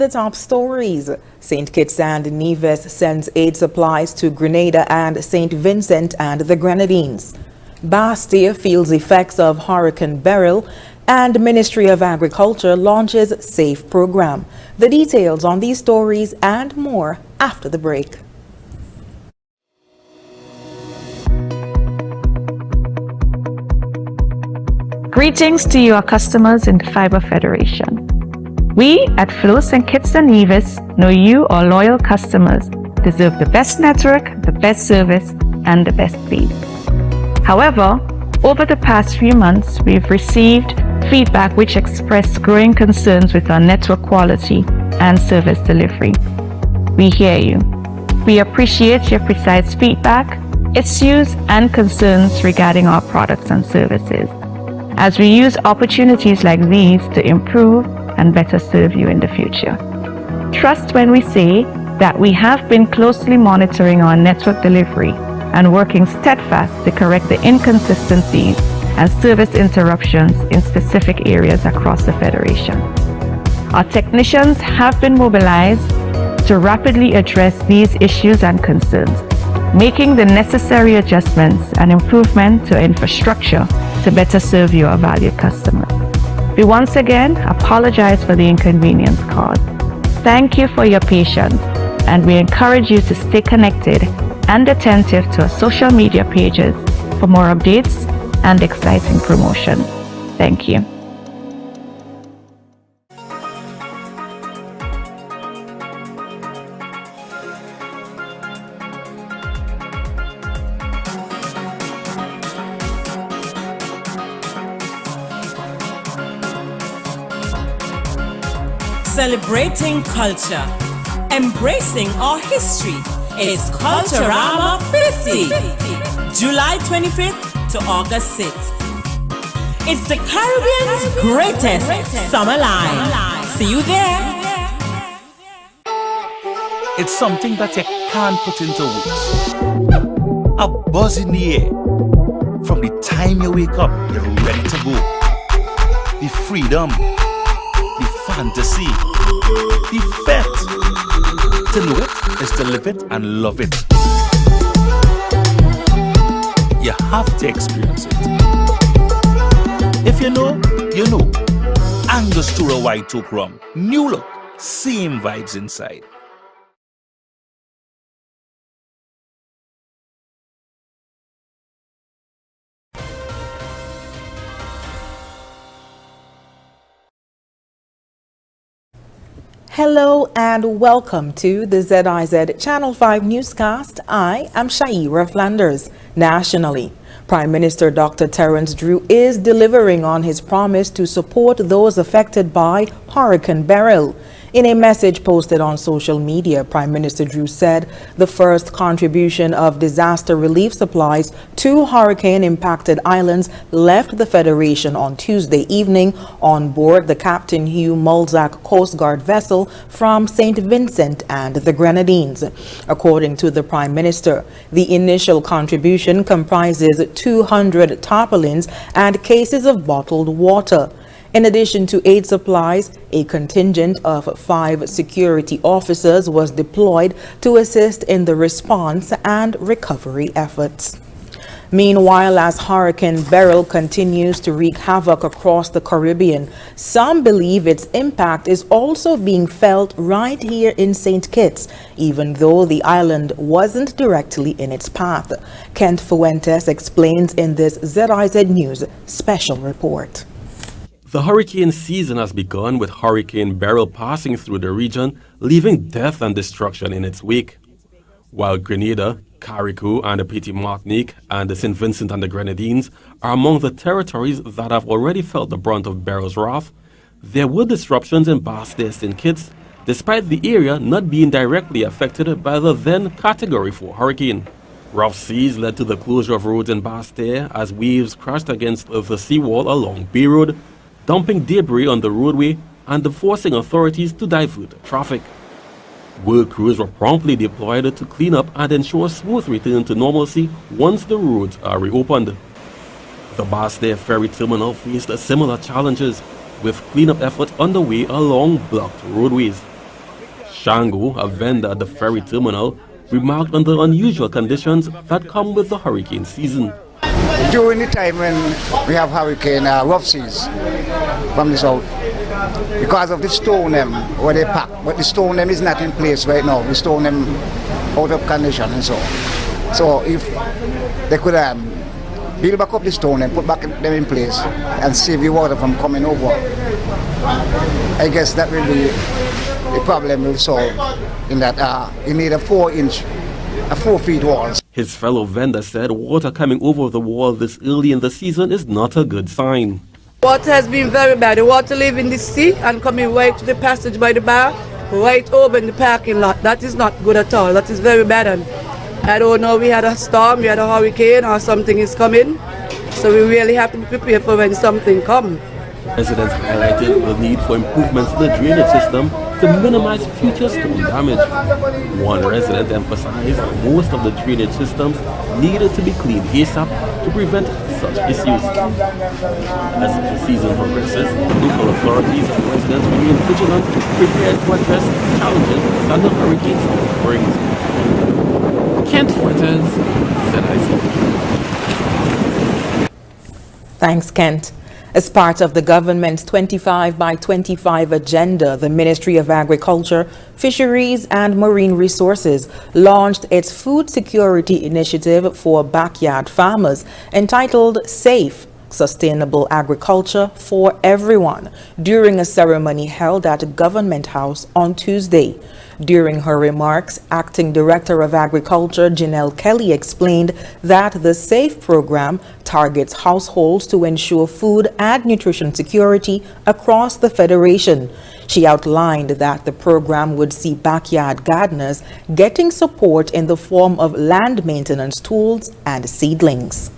the top stories, St. Kitts and Nevis sends aid supplies to Grenada and St. Vincent and the Grenadines. Bastia feels effects of Hurricane Beryl, and Ministry of Agriculture launches SAFE program. The details on these stories and more after the break. Greetings to you, our customers in the Fiber Federation. We at Flow St. Kitts and Nevis know you, our loyal customers, deserve the best network, the best service, and the best speed. However, over the past few months, we've received feedback which expressed growing concerns with our network quality and service delivery. We hear you. We appreciate your precise feedback, issues, and concerns regarding our products and services, as we use opportunities like these to improve and better serve you in the future. Trust when we say that we have been closely monitoring our network delivery and working steadfast to correct the inconsistencies and service interruptions in specific areas across the Federation. Our technicians have been mobilized to rapidly address these issues and concerns, making the necessary adjustments and improvement to infrastructure to better serve your valued customers. We once again apologize for the inconvenience caused. Thank you for your patience, and we encourage you to stay connected and attentive to our social media pages for more updates and exciting promotions. Thank you. Celebrating culture, embracing our history. It's Culturama 50, July 25th to August 6th. It's the Caribbean's greatest summer line. See you there. It's something that you can't put into words. A buzz in the air. From the time you wake up, you're ready to go. The freedom, the fantasy, the fete. To know it is to live it and love it. You have to experience it. If you know, you know. Angostura White Oak Rum. New look, same vibes inside. Hello and welcome to the ZIZ Channel 5 newscast. I am Shaira Flanders. Nationally, Prime Minister Dr. Terence Drew is delivering on his promise to support those affected by Hurricane Beryl. In a message posted on social media, Prime Minister Drew said the first contribution of disaster relief supplies to hurricane-impacted islands left the Federation on Tuesday evening on board the Captain Hugh Mulzac Coast Guard vessel from St. Vincent and the Grenadines. According to the Prime Minister, the initial contribution comprises 200 tarpaulins and cases of bottled water. In addition to aid supplies, a contingent of 5 security officers was deployed to assist in the response and recovery efforts. Meanwhile, as Hurricane Beryl continues to wreak havoc across the Caribbean, some believe its impact is also being felt right here in St. Kitts, even though the island wasn't directly in its path. Kent Fuentes explains in this ZIZ News special report. The hurricane season has begun with Hurricane Beryl passing through the region, leaving death and destruction in its wake. While Grenada, Carriacou and the Petit Martinique and the St. Vincent and the Grenadines are among the territories that have already felt the brunt of Beryl's wrath, there were disruptions in Bastia St. Kitts, despite the area not being directly affected by the then Category 4 hurricane. Rough seas led to the closure of roads in Bastia as waves crashed against the seawall along Bay Road, dumping debris on the roadway and forcing authorities to divert traffic. Work crews were promptly deployed to clean up and ensure smooth return to normalcy once the roads are reopened. The Bastia ferry terminal faced similar challenges, with cleanup efforts underway along blocked roadways. Shango, a vendor at the ferry terminal, remarked on the unusual conditions that come with the hurricane season. During the time when we have hurricane rough seas from the south, because of the stone them where they pack, but the stone them is not in place right now. The stone them out of condition and so. So if they could build back up the stone and put back them in place and save the water from coming over, I guess that will be the problem will solve. In that you need a 4 feet walls. His fellow vendor said water coming over the wall this early in the season is not a good sign. Water has been very bad. The water leaving the sea and coming right to the passage by the bar, right over in the parking lot. That is not good at all. That is very bad. And I don't know, we had a storm, we had a hurricane or something is coming. So we really have to be prepared for when something comes. Residents highlighted the need for improvements in the drainage system to minimize future storm damage. One resident emphasized most of the drainage systems needed to be cleaned ASAP to prevent such issues. As the season progresses, local authorities and residents remain vigilant, prepared to address challenges that the hurricane season brings. Kent Fritters, ZIZ. Thanks, Kent. As part of the government's 25 by 25 agenda, the Ministry of Agriculture, Fisheries and Marine Resources launched its food security initiative for backyard farmers entitled Safe, Sustainable Agriculture for Everyone during a ceremony held at Government House on Tuesday. During her remarks, Acting Director of Agriculture Janelle Kelly explained that the SAFE program targets households to ensure food and nutrition security across the Federation. She outlined that the program would see backyard gardeners getting support in the form of land maintenance tools and seedlings.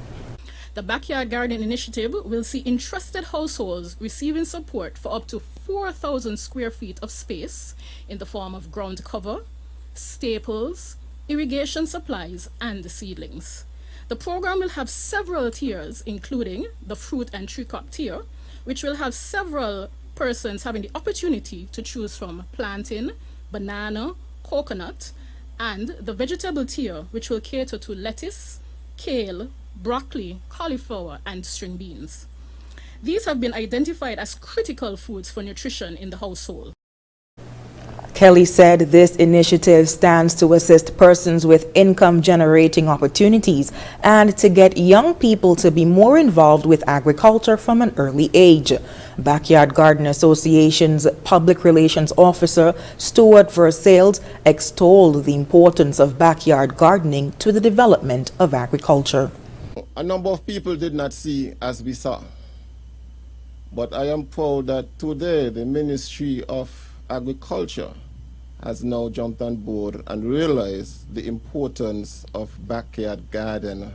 The Backyard Garden Initiative will see entrusted households receiving support for up to 4,000 square feet of space in the form of ground cover, staples, irrigation supplies, and seedlings. The program will have several tiers, including the fruit and tree crop tier, which will have several persons having the opportunity to choose from plantain, banana, coconut, and the vegetable tier, which will cater to lettuce, kale, broccoli, cauliflower, and string beans. These have been identified as critical foods for nutrition in the household. Kelly said this initiative stands to assist persons with income-generating opportunities and to get young people to be more involved with agriculture from an early age. Backyard Garden Association's Public Relations Officer, Stuart Versailles, extolled the importance of backyard gardening to the development of agriculture. A number of people did not see as we saw, but I am proud that today the Ministry of Agriculture has now jumped on board and realized the importance of backyard garden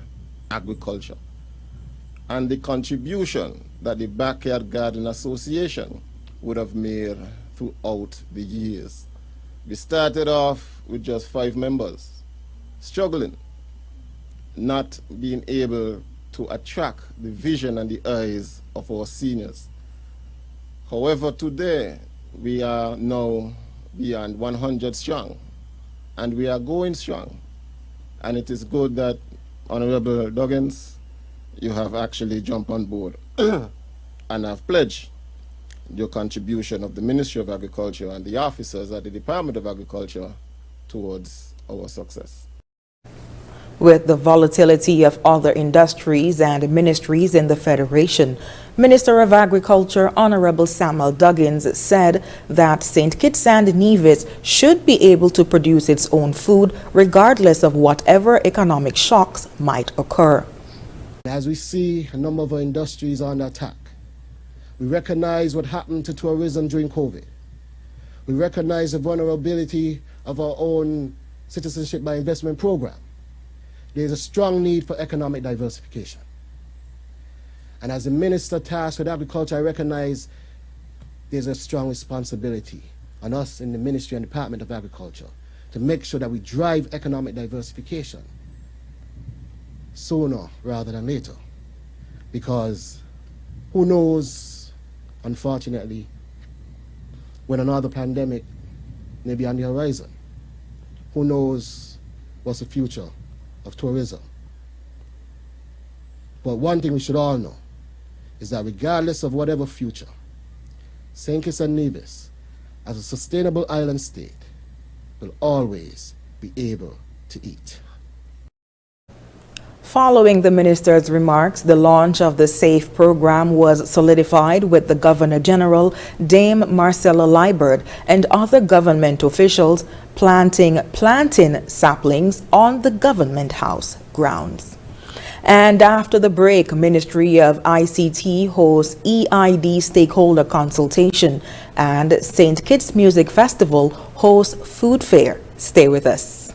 agriculture and the contribution that the Backyard Garden Association would have made throughout the years. We started off with just 5 members, struggling, not being able to attract the vision and the eyes of our seniors. However, today we are now beyond 100 strong, and we are going strong. And it is good that, Honorable Duggins, you have actually jumped on board and have pledged your contribution of the Ministry of Agriculture and the officers at the Department of Agriculture towards our success. With the volatility of other industries and ministries in the Federation, Minister of Agriculture Honorable Samuel Duggins said that St. Kitts and Nevis should be able to produce its own food regardless of whatever economic shocks might occur. As we see a number of our industries on attack, we recognize what happened to tourism during COVID. We recognize the vulnerability of our own citizenship by investment program. There's a strong need for economic diversification. And as a minister tasked with agriculture, I recognize there's a strong responsibility on us in the Ministry and Department of Agriculture to make sure that we drive economic diversification sooner rather than later. Because who knows, unfortunately, when another pandemic may be on the horizon. Who knows what's the future of tourism? But one thing we should all know is that regardless of whatever future, St. Kitts and Nevis, as a sustainable island state, will always be able to eat. Following the minister's remarks, the launch of the SAFE program was solidified with the Governor General, Dame Marcella Liebert, and other government officials planting saplings on the Government House grounds. And after the break, Ministry of ICT hosts EID stakeholder consultation, and St. Kitts Music Festival hosts food fair. Stay with us.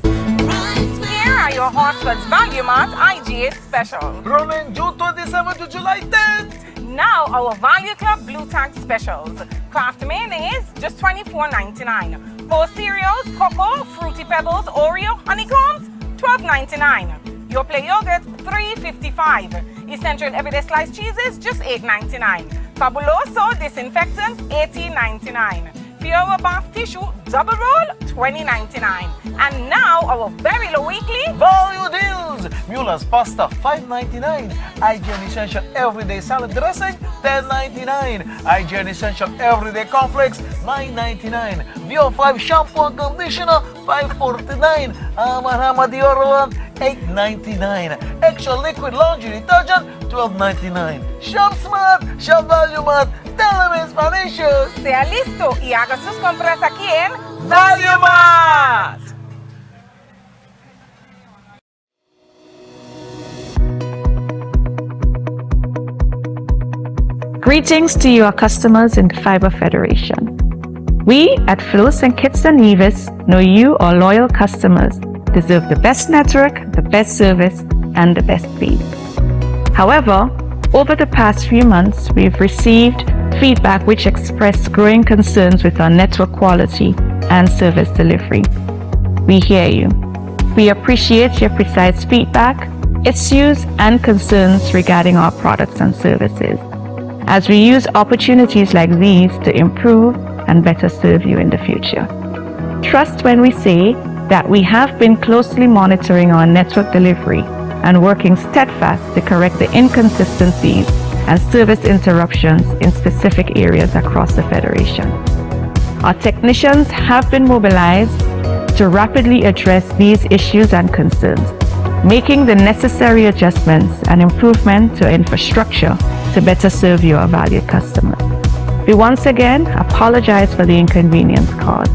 Here are your Horseman's Value Mart IGA special. Running June 27th to July 10th. Now our Value Club Blue Tag specials. Kraft mayonnaise, just $24.99. Post cereals, cocoa, Fruity Pebbles, Oreo, honeycombs, $12.99. Your Play yogurt, $3.55. Essential everyday sliced cheeses, just $8.99. Fabuloso disinfectant, $18.99. Fiora bath tissue, double roll, $20.99. And now our very low weekly value deals. Mueller's pasta, $5.99. IGN Essential Everyday Salad Dressing, $10.99. IGN Essential Everyday Cornflakes, $9.99. VO5 Shampoo and Conditioner, $5.49. Hama deodorant, $8.99. Extra Liquid Laundry Detergent, $12.99. Shop Smart, Shop Value Mart. Tell them in Spanish. Sea listo y haga sus compras aquí en Value Mart. Greetings to you, our customers in the Fiber Federation. We at Flo St. Kitts and Nevis know you, our loyal customers, deserve the best network, the best service, and the best speed. However, over the past few months, we've received feedback which expressed growing concerns with our network quality and service delivery. We hear you. We appreciate your precise feedback, issues, and concerns regarding our products and services, as we use opportunities like these to improve and better serve you in the future. Trust when we say that we have been closely monitoring our network delivery and working steadfast to correct the inconsistencies and service interruptions in specific areas across the Federation. Our technicians have been mobilized to rapidly address these issues and concerns, making the necessary adjustments and improvement to infrastructure to better serve your valued customers. We once again apologize for the inconvenience caused.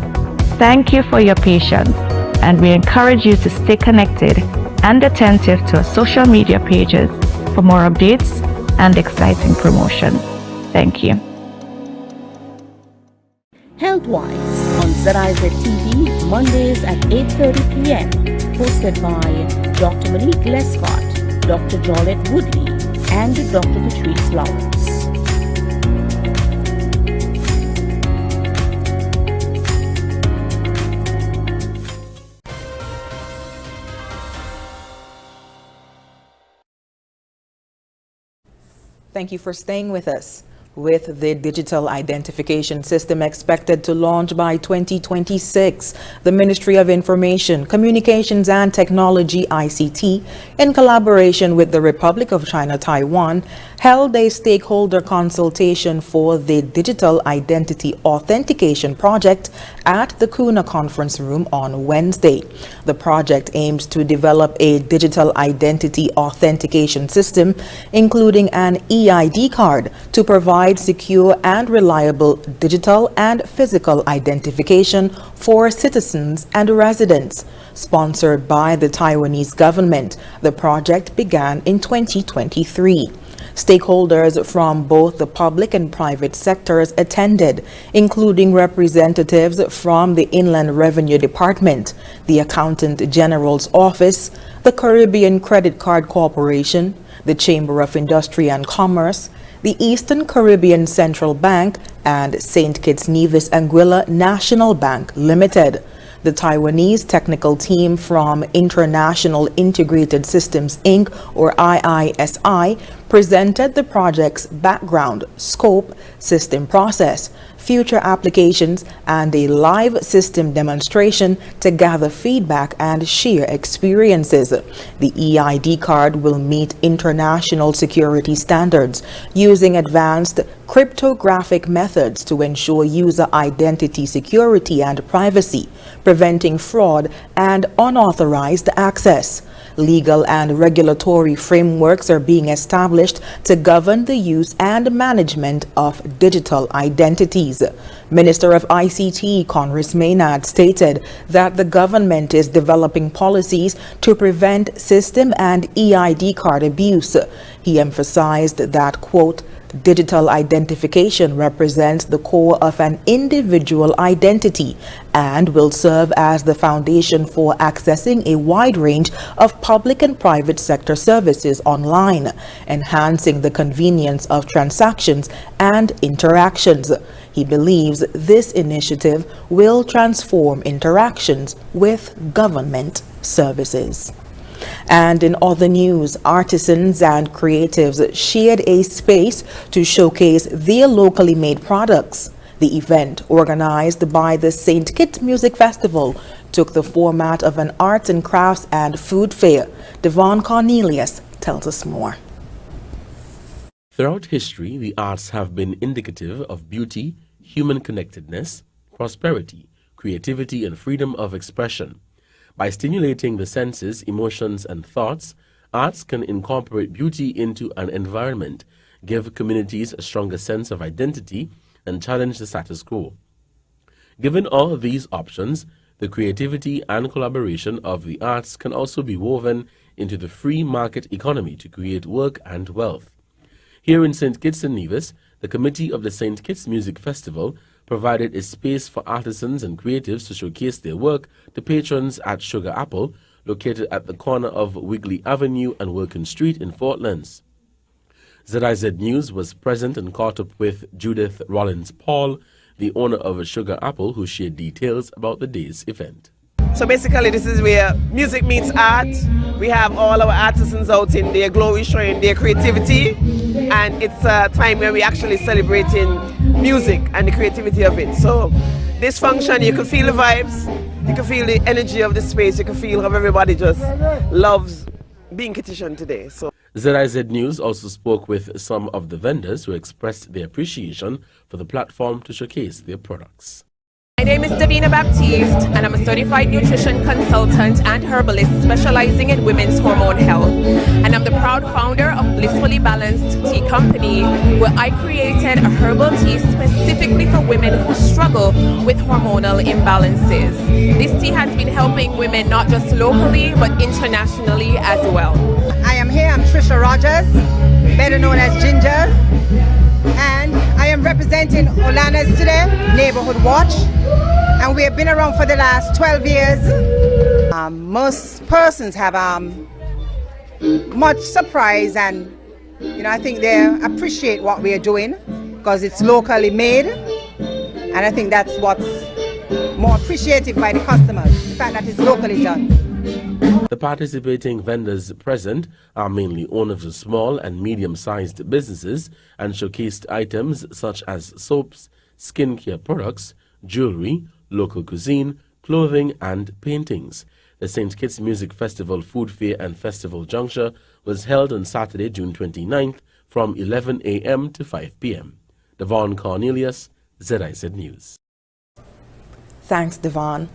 Thank you for your patience, and we encourage you to stay connected and attentive to our social media pages for more updates and exciting promotions. Thank you. Healthwise on ZIZ TV, Mondays at 8:30 p.m. Hosted by Dr. Malik Lescott, Dr. Jolette Woodley, and Dr. Patrice Lawrence. Thank you for staying with us. With the digital identification system expected to launch by 2026, the Ministry of Information, Communications and Technology, ICT, in collaboration with the Republic of China, Taiwan, held a stakeholder consultation for the Digital Identity Authentication Project at the Kuna Conference Room on Wednesday. The project aims to develop a digital identity authentication system, including an EID card, to provide secure and reliable digital and physical identification for citizens and residents. Sponsored by the Taiwanese government, the project began in 2023. Stakeholders from both the public and private sectors attended, including representatives from the Inland Revenue Department, the Accountant General's Office, the Caribbean Credit Card Corporation, the Chamber of Industry and Commerce, the Eastern Caribbean Central Bank, and St. Kitts Nevis Anguilla National Bank Limited. The Taiwanese technical team from International Integrated Systems Inc., or IISI, presented the project's background, scope, system process, future applications, and a live system demonstration to gather feedback and share experiences. The EID card will meet international security standards using advanced cryptographic methods to ensure user identity security and privacy, preventing fraud and unauthorized access. Legal and regulatory frameworks are being established to govern the use and management of digital identities. Minister of ICT Congress Maynard stated that the government is developing policies to prevent system and EID card abuse. He emphasized that, quote, digital identification represents the core of an individual identity and will serve as the foundation for accessing a wide range of public and private sector services online, enhancing the convenience of transactions and interactions. He believes this initiative will transform interactions with government services. And in other news, artisans and creatives shared a space to showcase their locally made products. The event, organized by the St. Kitts Music Festival, took the format of an arts and crafts and food fair. Devon Cornelius tells us more. Throughout history, the arts have been indicative of beauty, human connectedness, prosperity, creativity, and freedom of expression. By stimulating the senses, emotions, and thoughts, arts can incorporate beauty into an environment, give communities a stronger sense of identity, and challenge the status quo. Given all these options, the creativity and collaboration of the arts can also be woven into the free market economy to create work and wealth. Here in St. Kitts and Nevis, the committee of the St. Kitts Music Festival provided a space for artisans and creatives to showcase their work to patrons at Sugar Apple, located at the corner of Wigley Avenue and Working Street in Fort Lands. ZIZ News was present and caught up with Judith Rollins-Paul, the owner of Sugar Apple, who shared details about the day's event. So basically this is where music meets art. We have all our artisans out in their glory showing their creativity, and it's a time where we're actually celebrating music and the creativity of it. So this function, you can feel the vibes, you can feel the energy of the space, you can feel how everybody just loves being Kittitian today. So ZIZ News also spoke with some of the vendors who expressed their appreciation for the platform to showcase their products. My name is Davina Baptiste, and I'm a certified nutrition consultant and herbalist specializing in women's hormone health. And I'm the proud founder of Blissfully Balanced Tea Company, where I created a herbal tea specifically for women who struggle with hormonal imbalances. This tea has been helping women not just locally, but internationally as well. I am here, I'm Trisha Rogers, better known as Ginger, and I am representing Olanas today, Neighborhood Watch, and we have been around for the last 12 years. Most persons have much surprise, and I think they appreciate what we are doing because it's locally made, and I think that's what's more appreciated by the customers, the fact that it's locally done. The participating vendors present are mainly owners of small and medium-sized businesses and showcased items such as soaps, skincare products, jewelry, local cuisine, clothing, and paintings. The St. Kitts Music Festival Food Fair and Festival Juncture was held on Saturday, June 29th from 11 a.m. to 5 p.m. Devon Cornelius, ZIZ News. Thanks, Devon.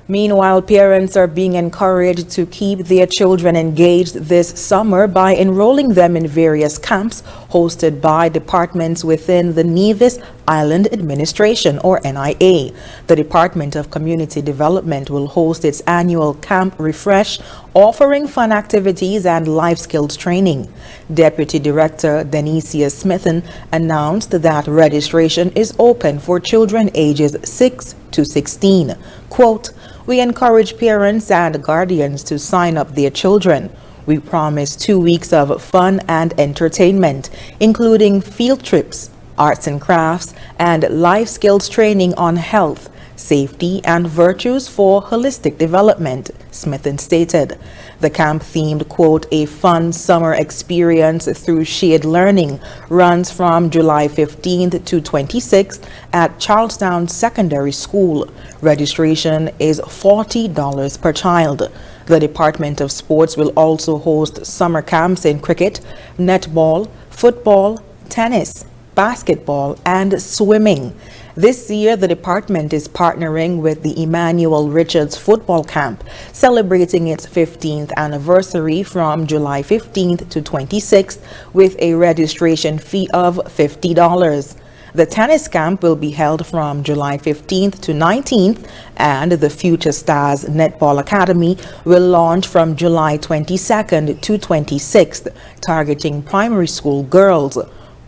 Meanwhile, parents are being encouraged to keep their children engaged this summer by enrolling them in various camps hosted by departments within the Nevis Island Administration, or NIA. The Department of Community Development will host its annual Camp Refresh, offering fun activities and life skills training. Deputy Director Denicia Smithen announced that registration is open for children ages 6 to 16. Quote, "We encourage parents and guardians to sign up their children. We promise 2 weeks of fun and entertainment, including field trips, arts and crafts, and life skills training on health, safety, and virtues for holistic development, Smithen stated. The camp themed, quote, a fun summer experience through shared learning runs from July 15th to 26th at Charlestown Secondary School. Registration is $40 per child. The Department of Sports will also host summer camps in cricket, netball, football, tennis, basketball, and swimming. This year, the department is partnering with the Emmanuel Richards Football Camp, celebrating its 15th anniversary from July 15th to 26th with a registration fee of $50. The tennis camp will be held from July 15th to 19th, and the Future Stars Netball Academy will launch from July 22nd to 26th, targeting primary school girls.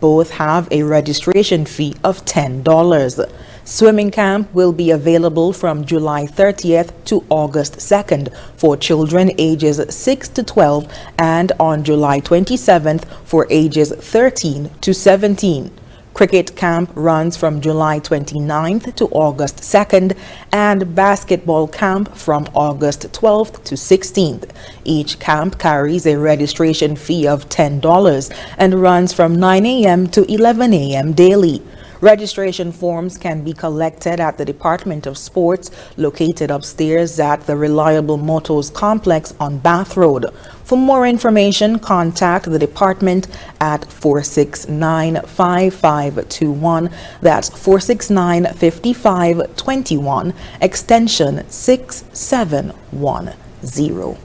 Both have a registration fee of $10. Swimming camp will be available from July 30th to August 2nd for children ages 6 to 12 and on July 27th for ages 13 to 17. Cricket camp runs from July 29th to August 2nd and basketball camp from August 12th to 16th. Each camp carries a registration fee of $10 and runs from 9 a.m. to 11 a.m. daily. Registration forms can be collected at the Department of Sports, located upstairs at the Reliable Motors Complex on Bath Road. For more information, contact the department at 469-5521. That's 469-5521, extension 6710.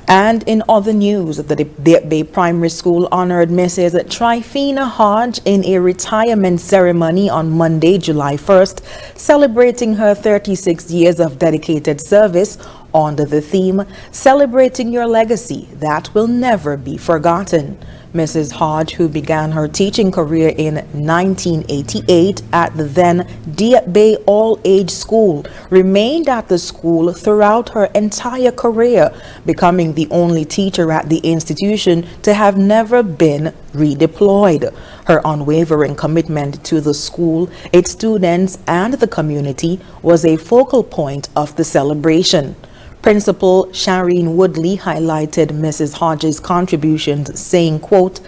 And in other news, the Deep Bay Primary School honored Mrs. Tryphena Hodge in a retirement ceremony on Monday, July 1st, celebrating her 36 years of dedicated service under the theme, Celebrating Your Legacy That Will Never Be Forgotten. Mrs. Hodge, who began her teaching career in 1988 at the then Deep Bay All-Age School, remained at the school throughout her entire career, becoming the only teacher at the institution to have never been redeployed. Her unwavering commitment to the school, its students, and the community was a focal point of the celebration. Principal Shireen Woodley highlighted Mrs. Hodge's contributions, saying, quote,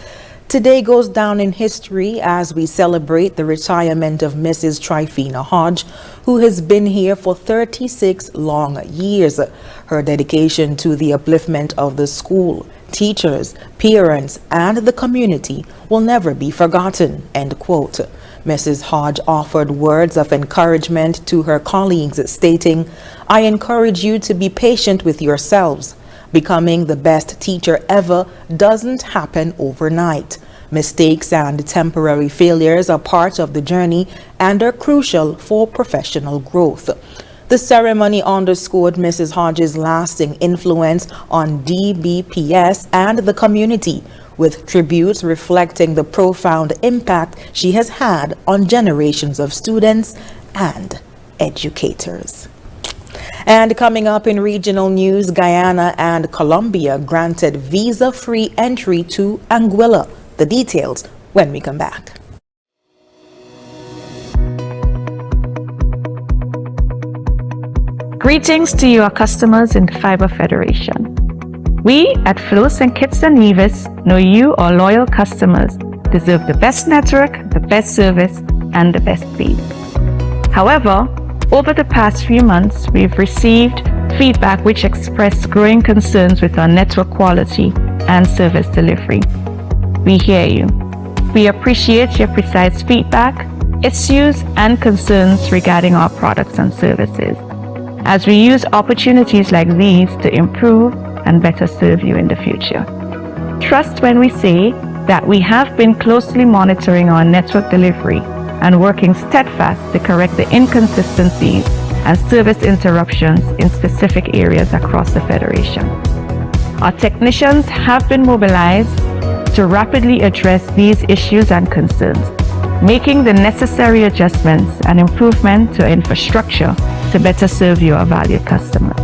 "Today goes down in history as we celebrate the retirement of Mrs. Tryphena Hodge, who has been here for 36 long years. Her dedication to the upliftment of the school, teachers, parents, and the community will never be forgotten," end quote. Mrs. Hodge offered words of encouragement to her colleagues, stating, "I encourage you to be patient with yourselves. Becoming the best teacher ever doesn't happen overnight. Mistakes and temporary failures are part of the journey and are crucial for professional growth." The ceremony underscored Mrs. Hodge's lasting influence on DBPS and the community, with tributes reflecting the profound impact she has had on generations of students and educators. And coming up in regional news, Guyana and Colombia granted visa-free entry to Anguilla. The details when we come back. Greetings to you, our customers in the Fiber Federation. We at Flo St. Kitts and Nevis know you, our loyal customers, deserve the best network, the best service, and the best speed. However, over the past few months, we've received feedback which expressed growing concerns with our network quality and service delivery. We hear you. We appreciate your precise feedback, issues, and concerns regarding our products and services, as we use opportunities like these to improve and better serve you in the future. Trust when we say that we have been closely monitoring our network delivery and working steadfast to correct the inconsistencies and service interruptions in specific areas across the Federation. Our technicians have been mobilized to rapidly address these issues and concerns, making the necessary adjustments and improvement to infrastructure to better serve your valued customers.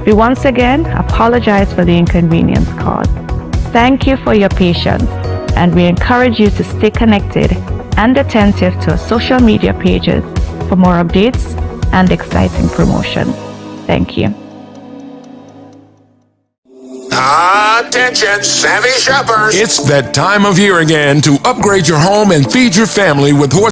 We once again apologize for the inconvenience caused. Thank you for your patience, and we encourage you to stay connected and attentive to our social media pages for more updates and exciting promotion. Thank you. Attention, savvy shoppers. It's that time of year again to upgrade your home and feed your family with horse